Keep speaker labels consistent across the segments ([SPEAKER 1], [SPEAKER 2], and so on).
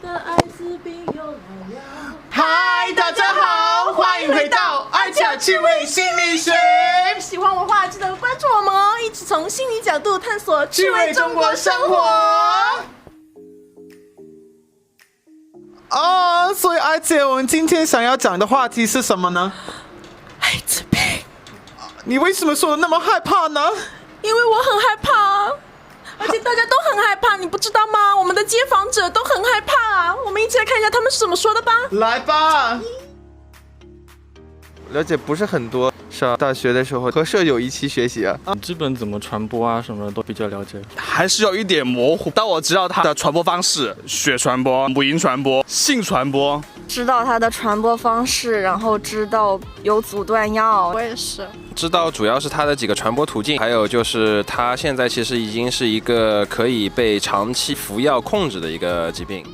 [SPEAKER 1] 的艾滋病又来了。
[SPEAKER 2] 嗨，大家好，欢迎回到爱讲趣味心理学。
[SPEAKER 1] 喜欢我的话，记得关注我们哦，一起从心理角度探索
[SPEAKER 2] 趣味中国生活。所以阿姐，我们今天想要讲的话题是什么呢？
[SPEAKER 1] 艾滋病。
[SPEAKER 2] 你为什么说的那么害怕呢？
[SPEAKER 1] 因为我很害怕，而且大家都很害怕，你不知道吗？我们的街访者都很害怕，我们一起来看一下他们是怎么说的吧。
[SPEAKER 2] 来吧。了解不是很多，上大学的时候和舍友一起学习啊。
[SPEAKER 3] 基本怎么传播啊什么的都比较了解，
[SPEAKER 4] 还是有一点模糊。但我知道它的传播方式：血传播、母婴传播、性传播。
[SPEAKER 5] 知道它的传播方式，然后知道有阻断药。
[SPEAKER 1] 我也是。
[SPEAKER 6] 知道主要是它的几个传播途径，还有就是它现在其实已经是一个可以被长期服药控制的一个疾病。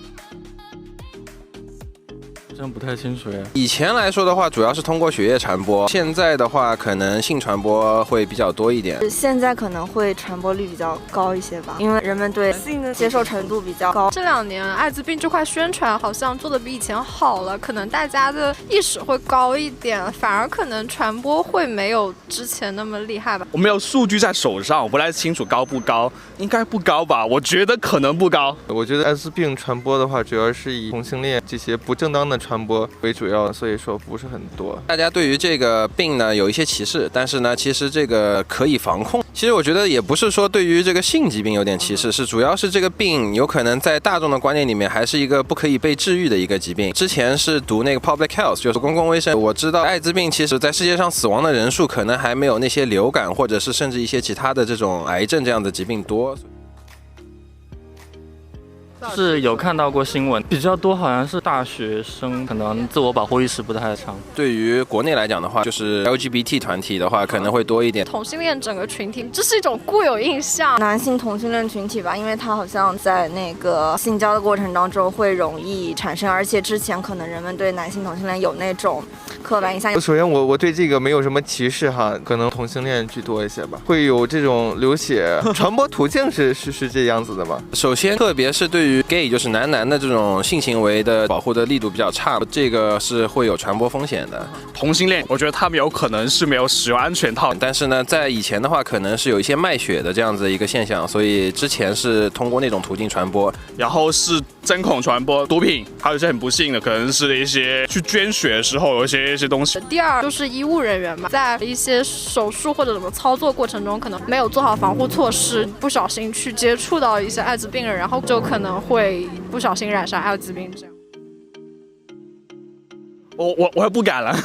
[SPEAKER 3] 好像不太清楚耶。
[SPEAKER 6] 以前来说的话，主要是通过血液传播，现在的话可能性传播会比较多一点。
[SPEAKER 5] 现在可能会传播率比较高一些吧，因为人们对性的接受程度比较高。
[SPEAKER 7] 这2年艾滋病这块宣传好像做的比以前好了，可能大家的意识会高一点，反而可能传播会没有之前那么厉害吧。
[SPEAKER 4] 我没有数据在手上，我不太清楚高不高，应该不高吧？我觉得可能不高。
[SPEAKER 2] 我觉得艾滋病传播的话，主要是以同性恋这些不正当的传播为主要，所以说不是很多。
[SPEAKER 6] 大家对于这个病呢有一些歧视，但是呢，其实这个可以防控。其实我觉得也不是说对于这个性疾病有点歧视，是主要是这个病有可能在大众的观念里面还是一个不可以被治愈的一个疾病。之前是读那个 public health， 就是公共卫生，我知道艾滋病其实在世界上死亡的人数可能还没有那些流感或者是甚至一些其他的这种癌症这样的疾病多。
[SPEAKER 3] 是有看到过新闻，比较多好像是大学生，可能自我保护意识不太强。
[SPEAKER 6] 对于国内来讲的话，就是 LGBT 团体的话可能会多一点。
[SPEAKER 7] 同性恋整个群体，这是一种固有印象。
[SPEAKER 5] 男性同性恋群体吧，因为他好像在那个性交的过程当中会容易产生，而且之前可能人们对男性同性恋有那种刻板印象。
[SPEAKER 2] 首先我对这个没有什么歧视哈，可能同性恋居多一些吧，会有这种流血传播途径是这样子的吗？
[SPEAKER 6] 首先，特别是对于 gay 就是男的这种性行为的保护的力度比较差，这个是会有传播风险的。
[SPEAKER 4] 同性恋，我觉得他们有可能是没有使用安全套，
[SPEAKER 6] 但是呢，在以前的话，可能是有一些卖血的这样子的一个现象，所以之前是通过那种途径传播。
[SPEAKER 4] 然后是针孔传播、毒品，还有一些很不幸的，可能是一些去捐血的时候有一些东西。
[SPEAKER 7] 第二就是医务人员嘛，在一些手术或者怎么操作过程中，可能没有做好防护措施，不小心去接触到一些艾滋病人，然后就可能会不小心染上艾滋病这样。
[SPEAKER 4] 我也不敢了，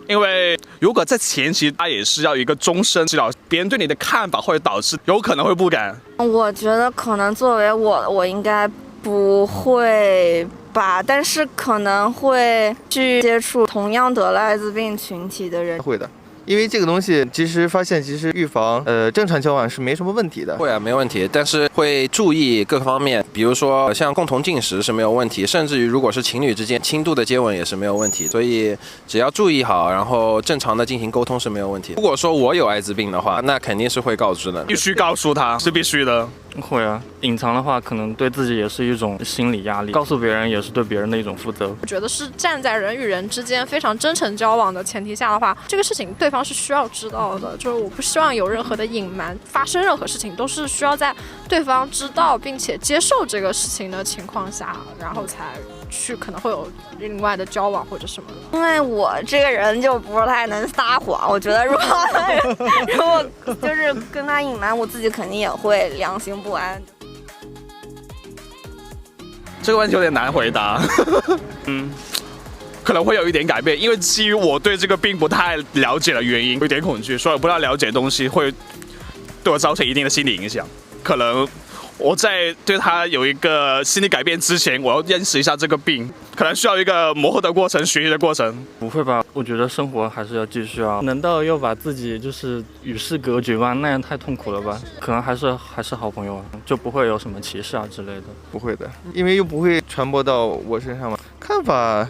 [SPEAKER 4] 因为如果在前期他也是要一个终身治疗，别人对你的看法会导致有可能会不敢。
[SPEAKER 5] 我觉得可能作为我应该不会吧，但是可能会去接触同样得了艾滋病群体的人。
[SPEAKER 2] 会的。因为这个东西及时发现、及时预防，正常交往是没什么问题的。
[SPEAKER 6] 会啊，没问题，但是会注意各方面，比如说像共同进食是没有问题，甚至于如果是情侣之间轻度的接吻也是没有问题，所以只要注意好，然后正常的进行沟通是没有问题。如果说我有艾滋病的话，那肯定是会告知的，
[SPEAKER 4] 必须告诉他，是必须的。
[SPEAKER 3] 会啊，隐藏的话可能对自己也是一种心理压力，告诉别人也是对别人的一种负责。
[SPEAKER 7] 我觉得是站在人与人之间非常真诚交往的前提下的话，这个事情对方是需要知道的，就是我不希望有任何的隐瞒，发生任何事情都是需要在对方知道并且接受这个事情的情况下，然后才去可能会有另外的交往或者什么的。
[SPEAKER 5] 因为我这个人就不太能撒谎，我觉得如果就是跟他隐瞒，我自己肯定也会良心不安。
[SPEAKER 4] 这个问题有点难回答。可能会有一点改变，因为基于我对这个病不太了解的原因，有点恐惧，所以我不太了解的东西会对我造成一定的心理影响。可能我在对他有一个心理改变之前，我要认识一下这个病，可能需要一个磨合的过程、学习的过程。
[SPEAKER 3] 不会吧？我觉得生活还是要继续啊。难道要把自己就是与世隔绝吗？那样太痛苦了吧？可能还是好朋友啊，就不会有什么歧视啊之类的。
[SPEAKER 2] 不会的，因为又不会传播到我身上嘛。看法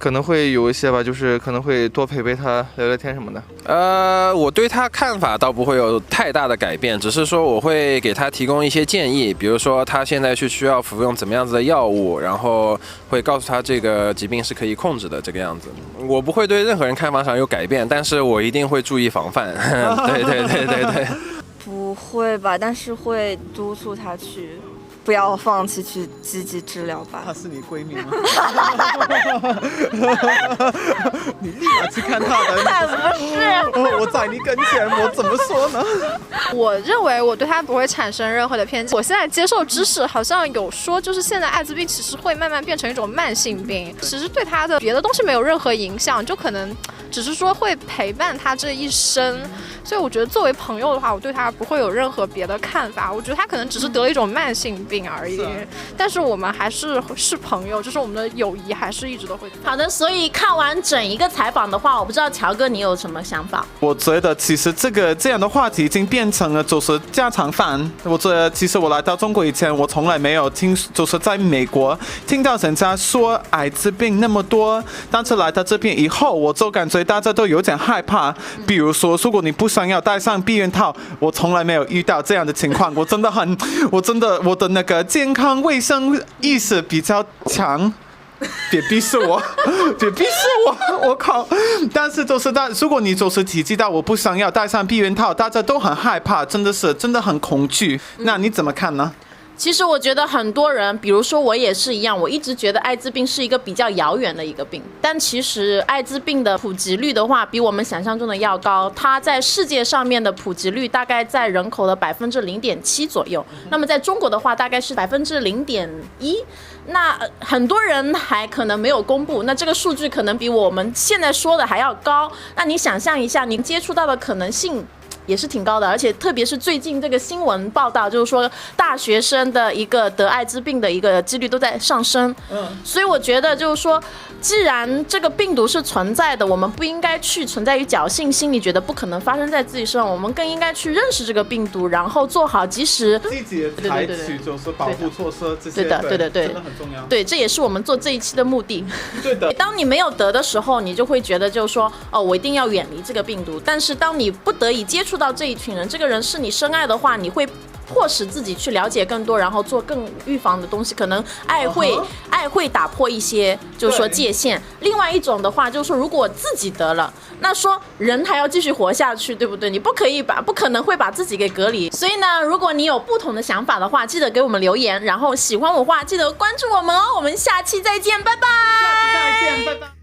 [SPEAKER 2] 可能会有一些吧，就是可能会多陪陪他聊聊天什么的。
[SPEAKER 6] 我对他看法倒不会有太大的改变，只是说我会给他提供一些建议，比如说他现在需要服用怎么样子的药物，然后会告诉他这个疾病是可以控制的这个样子。我不会对任何人看法上有改变，但是我一定会注意防范。对。
[SPEAKER 5] 不会吧？但是会督促他去不要放弃去积极治疗吧。
[SPEAKER 8] 她是你闺蜜吗？你立马去看她的。
[SPEAKER 5] 不是，
[SPEAKER 8] 我在你跟前，我怎么说呢？
[SPEAKER 7] 我认为我对他不会产生任何的偏见。我现在接受知识好像有说，就是现在艾滋病其实会慢慢变成一种慢性病，其实对他的别的东西没有任何影响，就可能只是说会陪伴他这一生。所以我觉得作为朋友的话，我对他不会有任何别的看法。我觉得他可能只是得了一种慢性病而已，但是我们还是朋友，就是我们的友谊还是一直都会。
[SPEAKER 1] 好的，所以看完整一个采访的话，我不知道乔哥你有什么想法？
[SPEAKER 8] 我觉得其实这样的话题已经变成了就是家常饭。我觉得其实我来到中国以前，我从来没有就是在美国听到人家说艾滋病那么多，但是来到这边以后，我就感觉大家都有点害怕。比如说，如果你不想要戴上避孕套，我从来没有遇到这样的情况。我的那个健康卫生意识比较强。别逼死我，我靠！但是如果你就是提及到我不想要戴上避孕套，大家都很害怕，真的很恐惧。那你怎么看呢？
[SPEAKER 1] 其实我觉得很多人，比如说我也是一样，我一直觉得艾滋病是一个比较遥远的一个病，但其实艾滋病的普及率的话，比我们想象中的要高。它在世界上面的普及率大概在人口的0.7%左右，那么在中国的话大概是0.1%。那很多人还可能没有公布，那这个数据可能比我们现在说的还要高。那你想象一下，你接触到的可能性也是挺高的，而且特别是最近这个新闻报道，就是说大学生的一个得艾滋病的一个几率都在上升。所以我觉得就是说，既然这个病毒是存在的，我们不应该去存在于侥幸心理，觉得不可能发生在自己身上，我们更应该去认识这个病毒，然后做好积极
[SPEAKER 8] 采取就是保护措施，这些
[SPEAKER 1] 对，
[SPEAKER 8] 真的很重要。
[SPEAKER 1] 对，这也是我们做这一期的目的。
[SPEAKER 8] 对的。
[SPEAKER 1] 当你没有得的时候，你就会觉得就是说，我一定要远离这个病毒。但是当你不得已接触到这一群人，这个人是你深爱的话，你会迫使自己去了解更多，然后做更预防的东西。可能爱会打破一些就是说界限。另外一种的话就是说，如果自己得了，那说人还要继续活下去，对不对？你不可能会把自己给隔离。所以呢，如果你有不同的想法的话，记得给我们留言，然后喜欢我的话记得关注我们哦。我们下期再见，拜拜。
[SPEAKER 8] 下期再见，拜拜。